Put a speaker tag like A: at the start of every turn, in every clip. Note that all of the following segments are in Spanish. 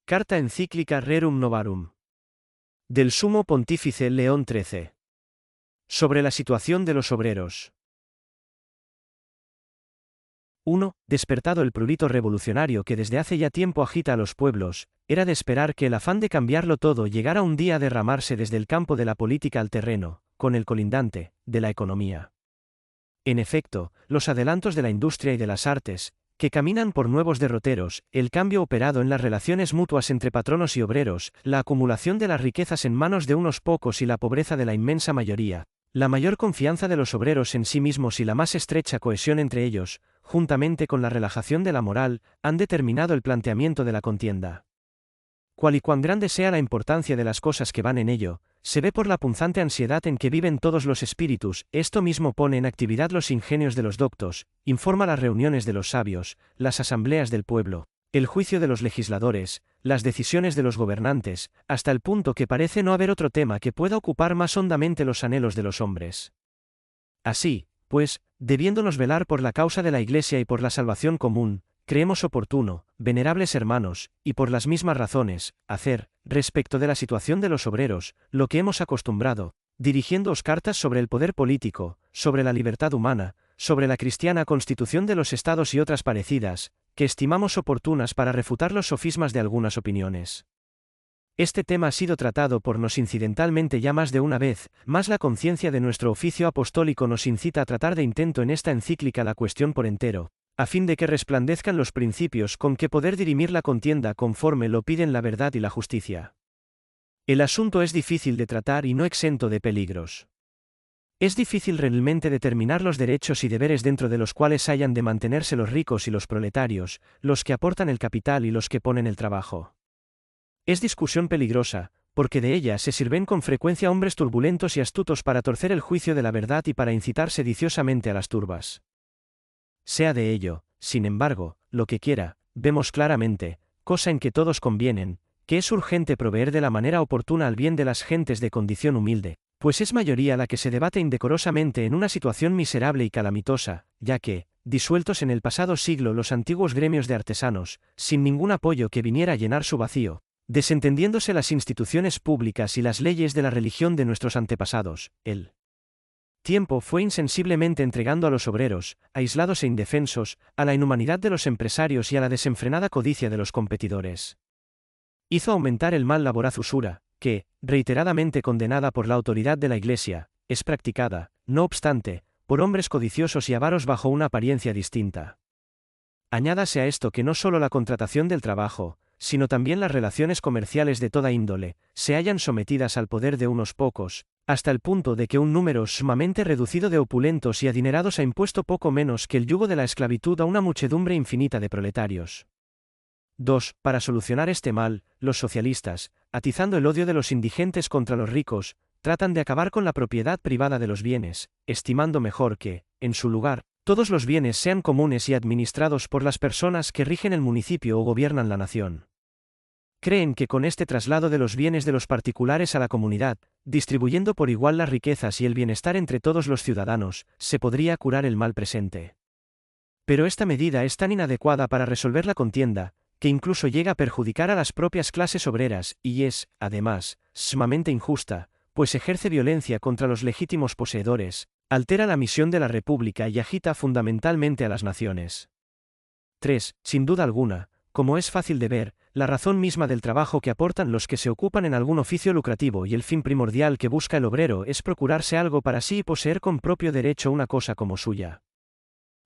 A: Carta encíclica Rerum Novarum. Del Sumo Pontífice León XIII. Sobre la situación de los obreros. 1. Despertado el prurito revolucionario que desde hace ya tiempo agita a los pueblos, era de esperar que el afán de cambiarlo todo llegara un día a derramarse desde el campo de la política al terreno, con el colindante, de la economía. En efecto, los adelantos de la industria y de las artes, que caminan por nuevos derroteros, el cambio operado en las relaciones mutuas entre patronos y obreros, la acumulación de las riquezas en manos de unos pocos y la pobreza de la inmensa mayoría, la mayor confianza de los obreros en sí mismos y la más estrecha cohesión entre ellos, juntamente con la relajación de la moral, han determinado el planteamiento de la contienda. Cual y cuán grande sea la importancia de las cosas que van en ello, se ve por la punzante ansiedad en que viven todos los espíritus, esto mismo pone en actividad los ingenios de los doctos, informa las reuniones de los sabios, las asambleas del pueblo, el juicio de los legisladores, las decisiones de los gobernantes, hasta el punto que parece no haber otro tema que pueda ocupar más hondamente los anhelos de los hombres. Así, pues, debiéndonos velar por la causa de la Iglesia y por la salvación común, creemos oportuno, venerables hermanos, y por las mismas razones, hacer, respecto de la situación de los obreros, lo que hemos acostumbrado, dirigiéndoos cartas sobre el poder político, sobre la libertad humana, sobre la cristiana constitución de los estados y otras parecidas, que estimamos oportunas para refutar los sofismas de algunas opiniones. Este tema ha sido tratado por nos incidentalmente ya más de una vez, mas la conciencia de nuestro oficio apostólico nos incita a tratar de intento en esta encíclica la cuestión por entero, a fin de que resplandezcan los principios con que poder dirimir la contienda conforme lo piden la verdad y la justicia. El asunto es difícil de tratar y no exento de peligros. Es difícil realmente determinar los derechos y deberes dentro de los cuales hayan de mantenerse los ricos y los proletarios, los que aportan el capital y los que ponen el trabajo. Es discusión peligrosa, porque de ella se sirven con frecuencia hombres turbulentos y astutos para torcer el juicio de la verdad y para incitar sediciosamente a las turbas. Sea de ello, sin embargo, lo que quiera, vemos claramente, cosa en que todos convienen, que es urgente proveer de la manera oportuna al bien de las gentes de condición humilde, pues es mayoría la que se debate indecorosamente en una situación miserable y calamitosa, ya que, disueltos en el pasado siglo los antiguos gremios de artesanos, sin ningún apoyo que viniera a llenar su vacío, desentendiéndose las instituciones públicas y las leyes de la religión de nuestros antepasados, el tiempo fue insensiblemente entregando a los obreros, aislados e indefensos, a la inhumanidad de los empresarios y a la desenfrenada codicia de los competidores. Hizo aumentar el mal la voraz usura, que, reiteradamente condenada por la autoridad de la Iglesia, es practicada, no obstante, por hombres codiciosos y avaros bajo una apariencia distinta. Añádase a esto que no solo la contratación del trabajo, sino también las relaciones comerciales de toda índole, se hallan sometidas al poder de unos pocos, hasta el punto de que un número sumamente reducido de opulentos y adinerados ha impuesto poco menos que el yugo de la esclavitud a una muchedumbre infinita de proletarios. 2. Para solucionar este mal, los socialistas, atizando el odio de los indigentes contra los ricos, tratan de acabar con la propiedad privada de los bienes, estimando mejor que, en su lugar, todos los bienes sean comunes y administrados por las personas que rigen el municipio o gobiernan la nación. Creen que con este traslado de los bienes de los particulares a la comunidad, distribuyendo por igual las riquezas y el bienestar entre todos los ciudadanos, se podría curar el mal presente. Pero esta medida es tan inadecuada para resolver la contienda, que incluso llega a perjudicar a las propias clases obreras, y es, además, sumamente injusta, pues ejerce violencia contra los legítimos poseedores, altera la misión de la República y agita fundamentalmente a las naciones. 3. Sin duda alguna, como es fácil de ver, la razón misma del trabajo que aportan los que se ocupan en algún oficio lucrativo y el fin primordial que busca el obrero es procurarse algo para sí y poseer con propio derecho una cosa como suya.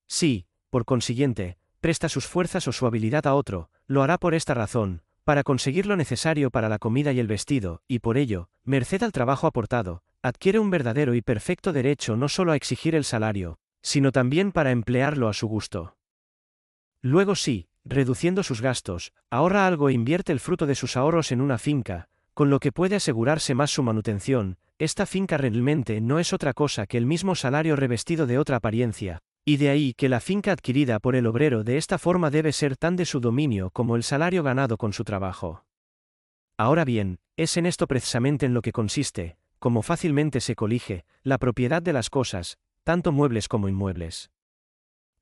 A: Si, por consiguiente, presta sus fuerzas o su habilidad a otro, lo hará por esta razón, para conseguir lo necesario para la comida y el vestido, y por ello, merced al trabajo aportado, adquiere un verdadero y perfecto derecho no solo a exigir el salario, sino también para emplearlo a su gusto. Luego sí, reduciendo sus gastos, ahorra algo e invierte el fruto de sus ahorros en una finca, con lo que puede asegurarse más su manutención. Esta finca realmente no es otra cosa que el mismo salario revestido de otra apariencia, y de ahí que la finca adquirida por el obrero de esta forma debe ser tan de su dominio como el salario ganado con su trabajo. Ahora bien, es en esto precisamente en lo que consiste, como fácilmente se colige, la propiedad de las cosas, tanto muebles como inmuebles.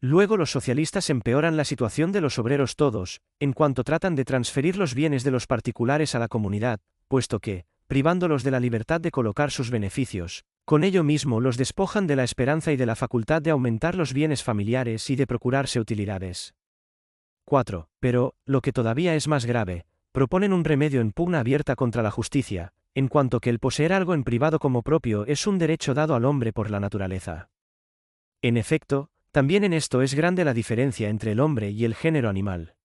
A: Luego los socialistas empeoran la situación de los obreros todos, en cuanto tratan de transferir los bienes de los particulares a la comunidad, puesto que, privándolos de la libertad de colocar sus beneficios, con ello mismo los despojan de la esperanza y de la facultad de aumentar los bienes familiares y de procurarse utilidades. 4. Pero, lo que todavía es más grave, proponen un remedio en pugna abierta contra la justicia, en cuanto que el poseer algo en privado como propio es un derecho dado al hombre por la naturaleza. En efecto, también en esto es grande la diferencia entre el hombre y el género animal.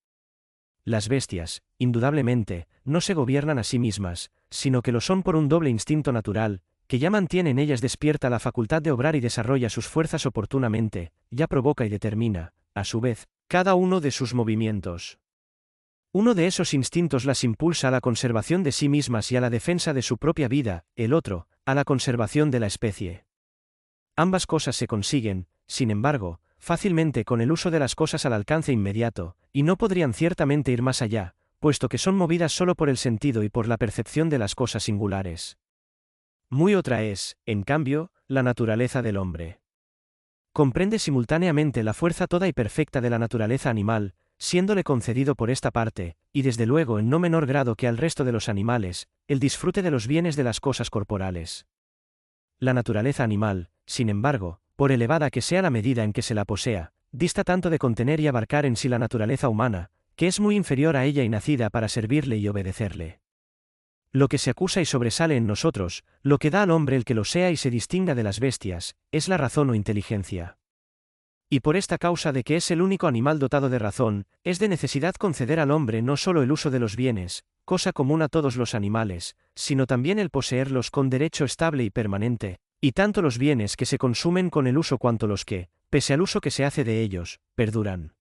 A: Las bestias, indudablemente, no se gobiernan a sí mismas, sino que lo son por un doble instinto natural, que ya mantiene en ellas despierta la facultad de obrar y desarrolla sus fuerzas oportunamente, ya provoca y determina, a su vez, cada uno de sus movimientos. Uno de esos instintos las impulsa a la conservación de sí mismas y a la defensa de su propia vida, el otro, a la conservación de la especie. Ambas cosas se consiguen, sin embargo, fácilmente con el uso de las cosas al alcance inmediato, y no podrían ciertamente ir más allá, puesto que son movidas solo por el sentido y por la percepción de las cosas singulares. Muy otra es, en cambio, la naturaleza del hombre. Comprende simultáneamente la fuerza toda y perfecta de la naturaleza animal, siéndole concedido por esta parte, y desde luego en no menor grado que al resto de los animales, el disfrute de los bienes de las cosas corporales. La naturaleza animal, sin embargo, por elevada que sea la medida en que se la posea, dista tanto de contener y abarcar en sí la naturaleza humana, que es muy inferior a ella y nacida para servirle y obedecerle. Lo que se acusa y sobresale en nosotros, lo que da al hombre el que lo sea y se distinga de las bestias, es la razón o inteligencia. Y por esta causa de que es el único animal dotado de razón, es de necesidad conceder al hombre no solo el uso de los bienes, cosa común a todos los animales, sino también el poseerlos con derecho estable y permanente, y tanto los bienes que se consumen con el uso cuanto los que, pese al uso que se hace de ellos, perduran.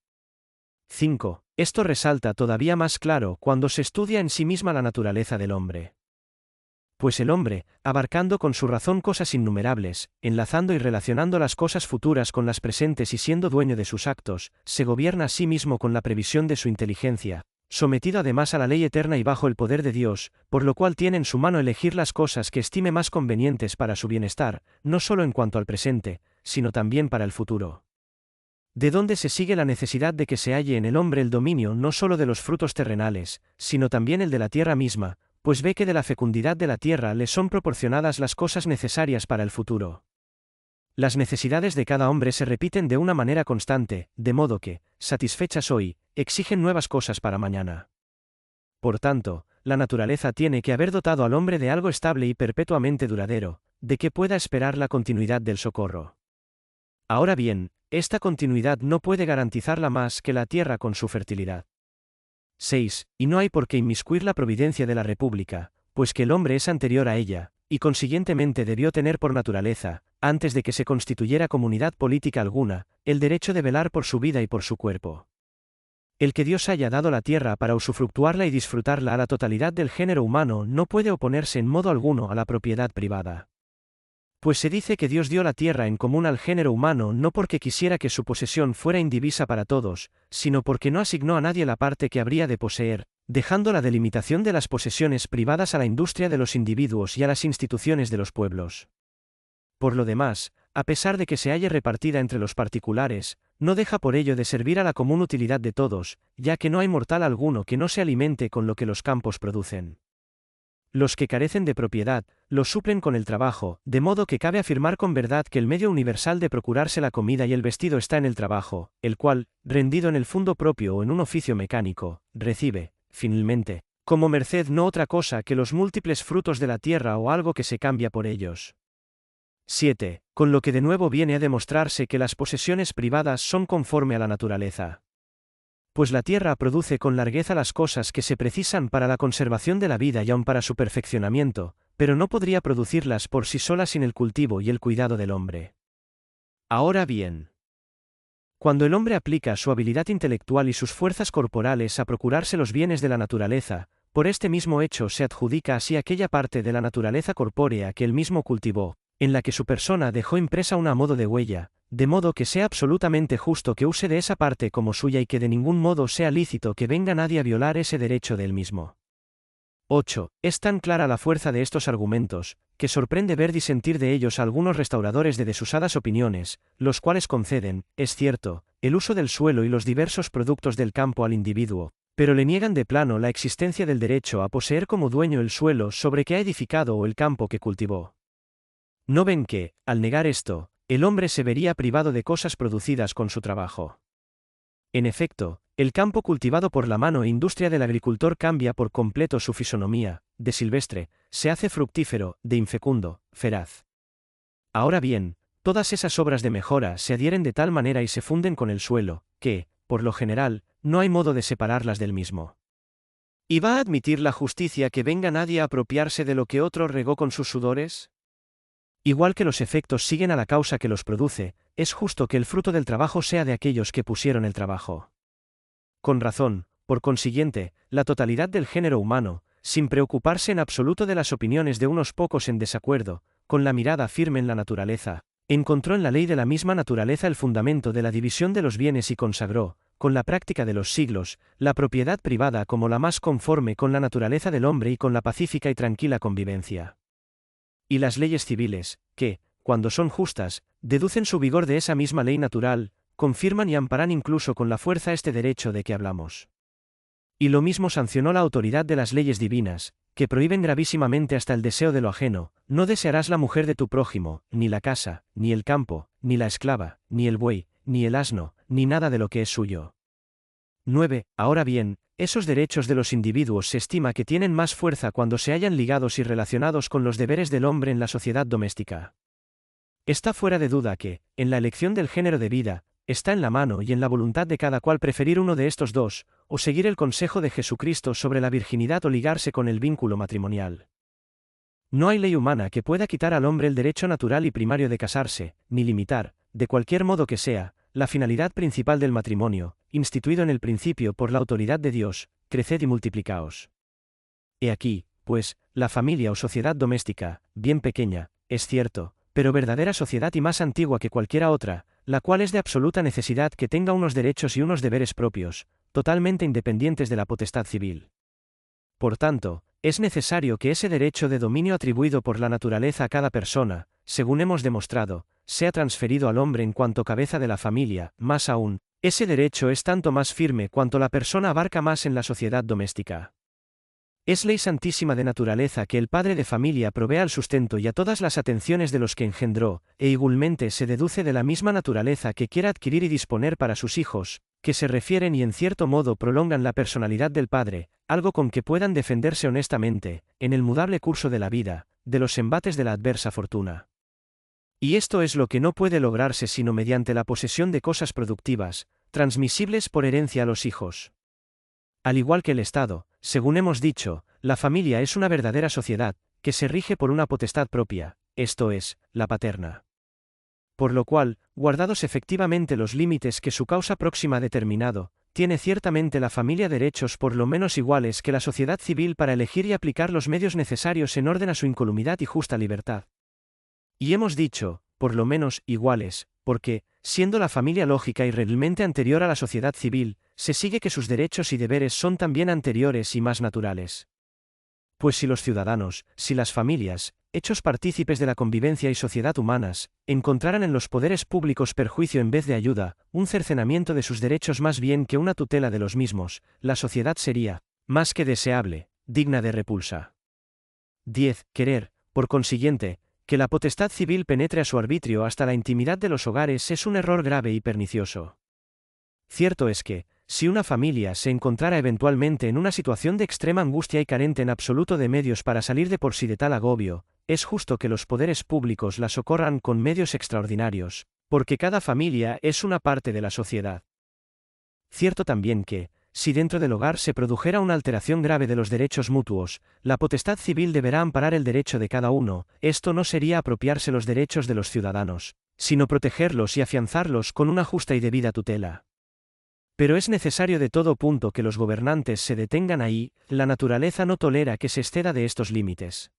A: 5. Esto resalta todavía más claro cuando se estudia en sí misma la naturaleza del hombre. Pues el hombre, abarcando con su razón cosas innumerables, enlazando y relacionando las cosas futuras con las presentes y siendo dueño de sus actos, se gobierna a sí mismo con la previsión de su inteligencia, sometido además a la ley eterna y bajo el poder de Dios, por lo cual tiene en su mano elegir las cosas que estime más convenientes para su bienestar, no solo en cuanto al presente, sino también para el futuro. De donde se sigue la necesidad de que se halle en el hombre el dominio no solo de los frutos terrenales, sino también el de la tierra misma, pues ve que de la fecundidad de la tierra le son proporcionadas las cosas necesarias para el futuro. Las necesidades de cada hombre se repiten de una manera constante, de modo que, satisfechas hoy, exigen nuevas cosas para mañana. Por tanto, la naturaleza tiene que haber dotado al hombre de algo estable y perpetuamente duradero, de que pueda esperar la continuidad del socorro. Ahora bien, esta continuidad no puede garantizarla más que la tierra con su fertilidad. 6. Y no hay por qué inmiscuir la providencia de la República, pues que el hombre es anterior a ella, y consiguientemente debió tener por naturaleza, antes de que se constituyera comunidad política alguna, el derecho de velar por su vida y por su cuerpo. El que Dios haya dado la tierra para usufructuarla y disfrutarla a la totalidad del género humano no puede oponerse en modo alguno a la propiedad privada. Pues se dice que Dios dio la tierra en común al género humano no porque quisiera que su posesión fuera indivisa para todos, sino porque no asignó a nadie la parte que habría de poseer, dejando la delimitación de las posesiones privadas a la industria de los individuos y a las instituciones de los pueblos. Por lo demás, a pesar de que se halle repartida entre los particulares, no deja por ello de servir a la común utilidad de todos, ya que no hay mortal alguno que no se alimente con lo que los campos producen. Los que carecen de propiedad, los suplen con el trabajo, de modo que cabe afirmar con verdad que el medio universal de procurarse la comida y el vestido está en el trabajo, el cual, rendido en el fundo propio o en un oficio mecánico, recibe, finalmente, como merced no otra cosa que los múltiples frutos de la tierra o algo que se cambia por ellos. 7. Con lo que de nuevo viene a demostrarse que las posesiones privadas son conforme a la naturaleza. Pues la tierra produce con largueza las cosas que se precisan para la conservación de la vida y aun para su perfeccionamiento, pero no podría producirlas por sí sola sin el cultivo y el cuidado del hombre. Ahora bien, cuando el hombre aplica su habilidad intelectual y sus fuerzas corporales a procurarse los bienes de la naturaleza, por este mismo hecho se adjudica así aquella parte de la naturaleza corpórea que él mismo cultivó, en la que su persona dejó impresa una modo de huella, de modo que sea absolutamente justo que use de esa parte como suya y que de ningún modo sea lícito que venga nadie a violar ese derecho de él mismo. 8. Es tan clara la fuerza de estos argumentos, que sorprende ver disentir de ellos a algunos restauradores de desusadas opiniones, los cuales conceden, es cierto, el uso del suelo y los diversos productos del campo al individuo, pero le niegan de plano la existencia del derecho a poseer como dueño el suelo sobre que ha edificado o el campo que cultivó. ¿No ven que, al negar esto, el hombre se vería privado de cosas producidas con su trabajo? En efecto, el campo cultivado por la mano e industria del agricultor cambia por completo su fisonomía, de silvestre, se hace fructífero, de infecundo, feraz. Ahora bien, todas esas obras de mejora se adhieren de tal manera y se funden con el suelo, que, por lo general, no hay modo de separarlas del mismo. ¿Y va a admitir la justicia que venga nadie a apropiarse de lo que otro regó con sus sudores? Igual que los efectos siguen a la causa que los produce, es justo que el fruto del trabajo sea de aquellos que pusieron el trabajo. Con razón, por consiguiente, la totalidad del género humano, sin preocuparse en absoluto de las opiniones de unos pocos en desacuerdo, con la mirada firme en la naturaleza, encontró en la ley de la misma naturaleza el fundamento de la división de los bienes y consagró, con la práctica de los siglos, la propiedad privada como la más conforme con la naturaleza del hombre y con la pacífica y tranquila convivencia. Y las leyes civiles, que, cuando son justas, deducen su vigor de esa misma ley natural, confirman y amparan incluso con la fuerza este derecho de que hablamos. Y lo mismo sancionó la autoridad de las leyes divinas, que prohíben gravísimamente hasta el deseo de lo ajeno: no desearás la mujer de tu prójimo, ni la casa, ni el campo, ni la esclava, ni el buey, ni el asno, ni nada de lo que es suyo. 9. Ahora bien, esos derechos de los individuos se estima que tienen más fuerza cuando se hallan ligados y relacionados con los deberes del hombre en la sociedad doméstica. Está fuera de duda que, en la elección del género de vida, está en la mano y en la voluntad de cada cual preferir uno de estos dos, o seguir el consejo de Jesucristo sobre la virginidad o ligarse con el vínculo matrimonial. No hay ley humana que pueda quitar al hombre el derecho natural y primario de casarse, ni limitar, de cualquier modo que sea, la finalidad principal del matrimonio, instituido en el principio por la autoridad de Dios: creced y multiplicaos. He aquí, pues, la familia o sociedad doméstica, bien pequeña, es cierto, pero verdadera sociedad y más antigua que cualquiera otra, la cual es de absoluta necesidad que tenga unos derechos y unos deberes propios, totalmente independientes de la potestad civil. Por tanto, es necesario que ese derecho de dominio atribuido por la naturaleza a cada persona, según hemos demostrado, sea transferido al hombre en cuanto cabeza de la familia. Más aún, ese derecho es tanto más firme cuanto la persona abarca más en la sociedad doméstica. Es ley santísima de naturaleza que el padre de familia provea al sustento y a todas las atenciones de los que engendró, e igualmente se deduce de la misma naturaleza que quiera adquirir y disponer para sus hijos, que se refieren y en cierto modo prolongan la personalidad del padre, algo con que puedan defenderse honestamente, en el mudable curso de la vida, de los embates de la adversa fortuna. Y esto es lo que no puede lograrse sino mediante la posesión de cosas productivas, transmisibles por herencia a los hijos. Al igual que el Estado, según hemos dicho, la familia es una verdadera sociedad, que se rige por una potestad propia, esto es, la paterna. Por lo cual, guardados efectivamente los límites que su causa próxima ha determinado, tiene ciertamente la familia derechos por lo menos iguales que la sociedad civil para elegir y aplicar los medios necesarios en orden a su incolumidad y justa libertad. Y hemos dicho, por lo menos iguales, porque, siendo la familia lógica y realmente anterior a la sociedad civil, se sigue que sus derechos y deberes son también anteriores y más naturales. Pues si los ciudadanos, si las familias, hechos partícipes de la convivencia y sociedad humanas, encontraran en los poderes públicos perjuicio en vez de ayuda, un cercenamiento de sus derechos más bien que una tutela de los mismos, la sociedad sería, más que deseable, digna de repulsa. 10. Querer, por consiguiente, que la potestad civil penetre a su arbitrio hasta la intimidad de los hogares es un error grave y pernicioso. Cierto es que, si una familia se encontrara eventualmente en una situación de extrema angustia y carente en absoluto de medios para salir de por sí de tal agobio, es justo que los poderes públicos la socorran con medios extraordinarios, porque cada familia es una parte de la sociedad. Cierto también que, si dentro del hogar se produjera una alteración grave de los derechos mutuos, la potestad civil deberá amparar el derecho de cada uno. Esto no sería apropiarse los derechos de los ciudadanos, sino protegerlos y afianzarlos con una justa y debida tutela. Pero es necesario de todo punto que los gobernantes se detengan ahí, la naturaleza no tolera que se exceda de estos límites.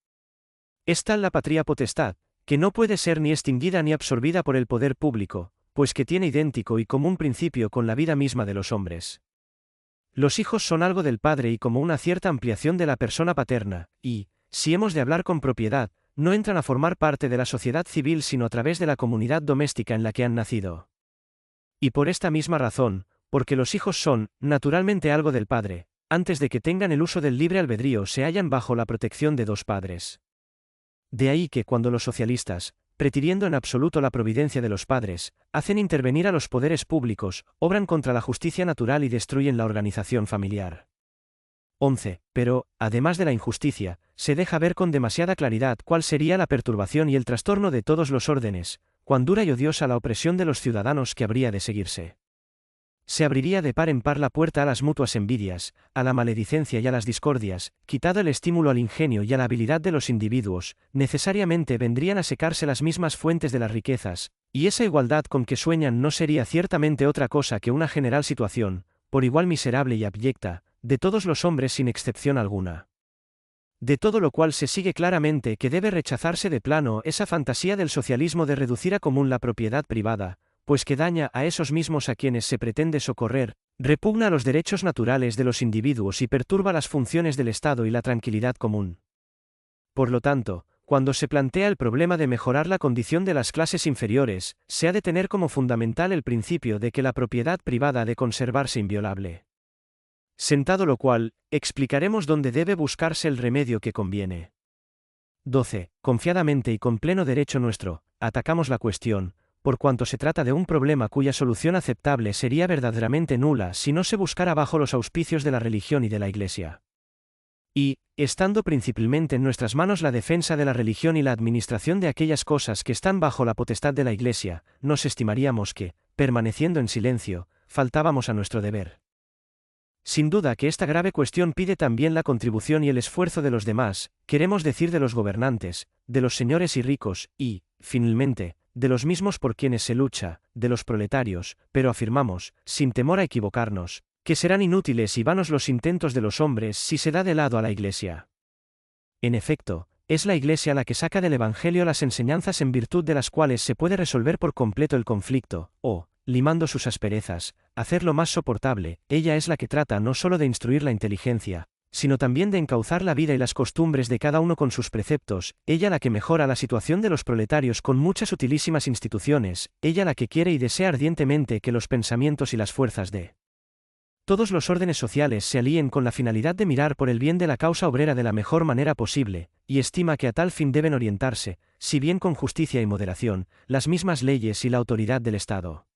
A: Es tal la patria potestad, que no puede ser ni extinguida ni absorbida por el poder público, pues que tiene idéntico y común principio con la vida misma de los hombres. Los hijos son algo del padre y como una cierta ampliación de la persona paterna, y, si hemos de hablar con propiedad, no entran a formar parte de la sociedad civil sino a través de la comunidad doméstica en la que han nacido. Y por esta misma razón, porque los hijos son, naturalmente, algo del padre, antes de que tengan el uso del libre albedrío se hallan bajo la protección de dos padres. De ahí que cuando los socialistas, pretiriendo en absoluto la providencia de los padres, hacen intervenir a los poderes públicos, obran contra la justicia natural y destruyen la organización familiar. 11. Pero, además de la injusticia, se deja ver con demasiada claridad cuál sería la perturbación y el trastorno de todos los órdenes, cuán dura y odiosa la opresión de los ciudadanos que habría de seguirse. Se abriría de par en par la puerta a las mutuas envidias, a la maledicencia y a las discordias, quitado el estímulo al ingenio y a la habilidad de los individuos, necesariamente vendrían a secarse las mismas fuentes de las riquezas, y esa igualdad con que sueñan no sería ciertamente otra cosa que una general situación, por igual miserable y abyecta, de todos los hombres sin excepción alguna. De todo lo cual se sigue claramente que debe rechazarse de plano esa fantasía del socialismo de reducir a común la propiedad privada, pues que daña a esos mismos a quienes se pretende socorrer, repugna a los derechos naturales de los individuos y perturba las funciones del Estado y la tranquilidad común. Por lo tanto, cuando se plantea el problema de mejorar la condición de las clases inferiores, se ha de tener como fundamental el principio de que la propiedad privada ha de conservarse inviolable. Sentado lo cual, explicaremos dónde debe buscarse el remedio que conviene. 12. Confiadamente y con pleno derecho nuestro, atacamos la cuestión, por cuanto se trata de un problema cuya solución aceptable sería verdaderamente nula si no se buscara bajo los auspicios de la religión y de la Iglesia. Y, estando principalmente en nuestras manos la defensa de la religión y la administración de aquellas cosas que están bajo la potestad de la Iglesia, nos estimaríamos que, permaneciendo en silencio, faltábamos a nuestro deber. Sin duda que esta grave cuestión pide también la contribución y el esfuerzo de los demás, queremos decir de los gobernantes, de los señores y ricos, y, finalmente, de los mismos por quienes se lucha, de los proletarios, pero afirmamos, sin temor a equivocarnos, que serán inútiles y vanos los intentos de los hombres si se da de lado a la Iglesia. En efecto, es la Iglesia la que saca del Evangelio las enseñanzas en virtud de las cuales se puede resolver por completo el conflicto, o, limando sus asperezas, hacerlo más soportable. Ella es la que trata no solo de instruir la inteligencia, sino también de encauzar la vida y las costumbres de cada uno con sus preceptos, ella la que mejora la situación de los proletarios con muchas utilísimas instituciones, ella la que quiere y desea ardientemente que los pensamientos y las fuerzas de todos los órdenes sociales se alíen con la finalidad de mirar por el bien de la causa obrera de la mejor manera posible, y estima que a tal fin deben orientarse, si bien con justicia y moderación, las mismas leyes y la autoridad del Estado.